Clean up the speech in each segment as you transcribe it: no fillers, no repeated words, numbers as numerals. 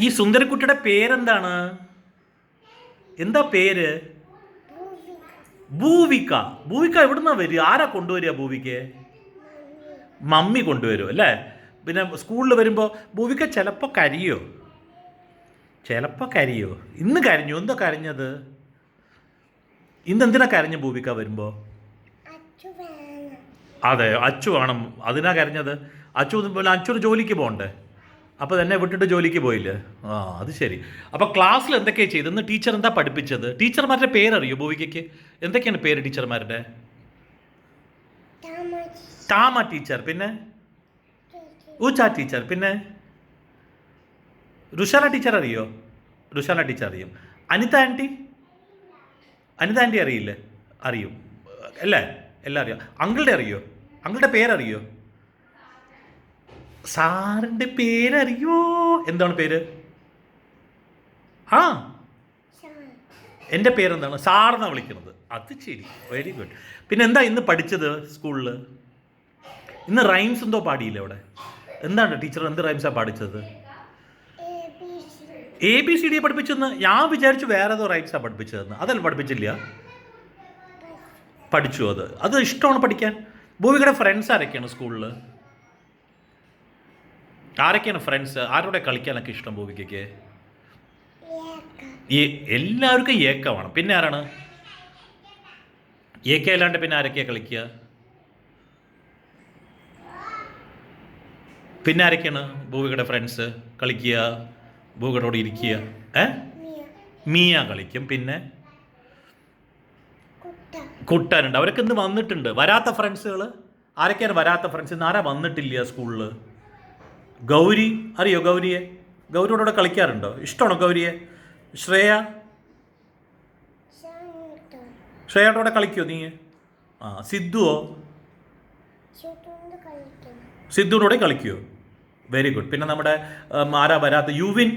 ഈ സുന്ദരക്കുട്ടിയുടെ പേരെന്താണ്? എന്താ പേര്? ഭൂവിക. ഭൂവിക എവിടുന്നാ വരിക? ആരാ കൊണ്ടുവരിക ഭൂവിക്ക്? മമ്മി കൊണ്ടുവരും അല്ലേ? പിന്നെ സ്കൂളിൽ വരുമ്പോൾ ഭൂവിക ചിലപ്പോൾ കരിയോ? ഇന്ന് കരഞ്ഞു. എന്താ കരഞ്ഞത്? ഇന്നെന്തിനാ കരഞ്ഞ ഭൂവിക വരുമ്പോൾ? അതെ, അച്ചു വേണം, അതിനാ കരഞ്ഞത്. അച്ചുവിന് ജോലിക്ക് പോകണ്ടേ? അപ്പോൾ തന്നെ വിട്ടിട്ട് ജോലിക്ക് പോയില്ലേ? ആ, അത് ശരി. അപ്പോൾ ക്ലാസ്സിൽ എന്തൊക്കെയാണ് ചെയ്തത്? ഇന്ന് ടീച്ചർ എന്താ പഠിപ്പിച്ചത്? ടീച്ചർമാരുടെ പേരറിയോ ഭൂവികയ്ക്ക്? എന്തൊക്കെയാണ് പേര് ടീച്ചർമാരുടെ? താമ ടീച്ചർ, പിന്നെ ഊച്ച ടീച്ചർ, പിന്നെ റുഷാല ടീച്ചർ അറിയോ? റുഷാല ടീച്ചർ അറിയും. അനിത ആൻറ്റി അറിയില്ലേ? അറിയും അല്ലേ? എല്ലാം അറിയാം. അങ്കിളുടെ അറിയോ? അങ്കിളുടെ പേരറിയോ? സാറിൻ്റെ പേരറിയോ? എന്താണ് പേര്? ആ, എൻ്റെ പേരെന്താണ്? സാറെന്നാണ് വിളിക്കുന്നത്. അത് ശരി, വെരി ഗുഡ്. പിന്നെ എന്താ ഇന്ന് പഠിച്ചത് സ്കൂളിൽ? ഇന്ന് റൈംസ് എന്തോ പാടിയില്ലേ അവിടെ? എന്താണ് ടീച്ചർ എന്ത് റൈംസാണ് പഠിച്ചത്? ABCD പഠിപ്പിച്ചെന്ന് ഞാൻ വിചാരിച്ചു വേറെ ഏതോ റൈംസാണ് പഠിപ്പിച്ചതെന്ന്. അതല്ല, പഠിപ്പിച്ചില്ല? പഠിച്ചു. അത് ഇഷ്ടമാണ് പഠിക്കാൻ. ഭൂവികയുടെ ഫ്രണ്ട്സ് ആരൊക്കെയാണ് സ്കൂളിൽ? ആരൊക്കെയാണ് ഫ്രണ്ട്സ്? ആരോടെ കളിക്കാനൊക്കെ ഇഷ്ടം ഭൂവികയ്ക്ക്? എല്ലാവർക്കും ഏക്ക വേണം. പിന്നെ ആരാണ്? ഏക്ക അല്ലാണ്ട് പിന്നെ ആരൊക്കെയാണ് കളിക്കുക? പിന്നെ ആരൊക്കെയാണ് ഭൂവികയുടെ ഫ്രണ്ട്സ് കളിക്കുക, ഭൂവികയോട് ഇരിക്കുക? മിയ കളിക്കും. പിന്നെ കുട്ടനുണ്ട്. അവരൊക്കെ ഇന്ന് വന്നിട്ടുണ്ട്. വരാത്ത ഫ്രണ്ട്സുകൾ ആരൊക്കെയാണ്? വരാത്ത ഫ്രണ്ട്സ് ഇന്ന് ആരാ വന്നിട്ടില്ല സ്കൂളിൽ? ഗൗരി അറിയോ? ഗൗരിയോടെ കളിക്കാറുണ്ടോ? ഇഷ്ടമാണോ ഗൗരിയെ? ശ്രേയയോടെ കളിക്കുമോ നീ? ആ, സിദ്ധുവോ? സിദ്ധുവിനോടെ കളിക്കുമോ? Very good. പിന്നെ നമ്മുടെ ആരാ വരാത്ത? യുവിൻ.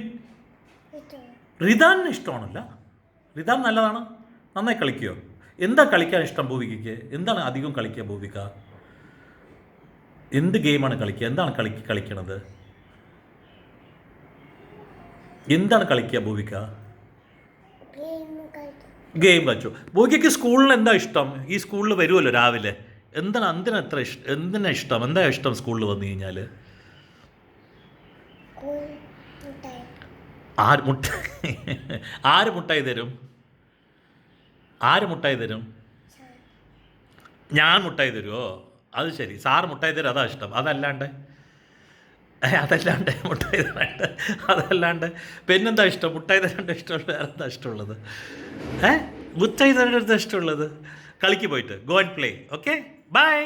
റിദാൻ ഇഷ്ടമാണല്ല? റിദാൻ നല്ലതാണ്, നന്നായി കളിക്കുമോ? എന്താ കളിക്കാൻ ഇഷ്ടം ഭൂവികയ്ക്ക്? എന്താണ് അധികം കളിക്കുക ഭൂവിക? എന്ത് ഗെയിമാണ് കളിക്കുക? എന്താണ് കളിക്കണത്? എന്താണ് കളിക്കുക ഭൂവിക? ഗെയിം കളിച്ചു. ഭൂവികയ്ക്ക് സ്കൂളിൽ എന്താ ഇഷ്ടം? ഈ സ്കൂളിൽ വരുമല്ലോ രാവിലെ. എന്തിനാ ഇഷ്ടം? എന്താ ഇഷ്ടം സ്കൂളിൽ വന്നു കഴിഞ്ഞാൽ? ആര് മുട്ടായി തരും? ഞാൻ മുട്ടായി തരുമോ? അത് ശരി, സാറ് മുട്ടായി തരും, അതാ ഇഷ്ടം. അതല്ലാണ്ട് മുട്ടായി തരാണ്ട്, അതല്ലാണ്ട് പിന്നെന്താ ഇഷ്ടം? മുട്ടായി തരാണ്ട് ഇഷ്ടമുള്ള വേറെ എന്താ ഇഷ്ടമുള്ളത്? മുട്ടായി തരാണ്ട് ഇഷ്ടമുള്ളത്? കളിക്ക് പോയിട്ട് go and play. Okay, by.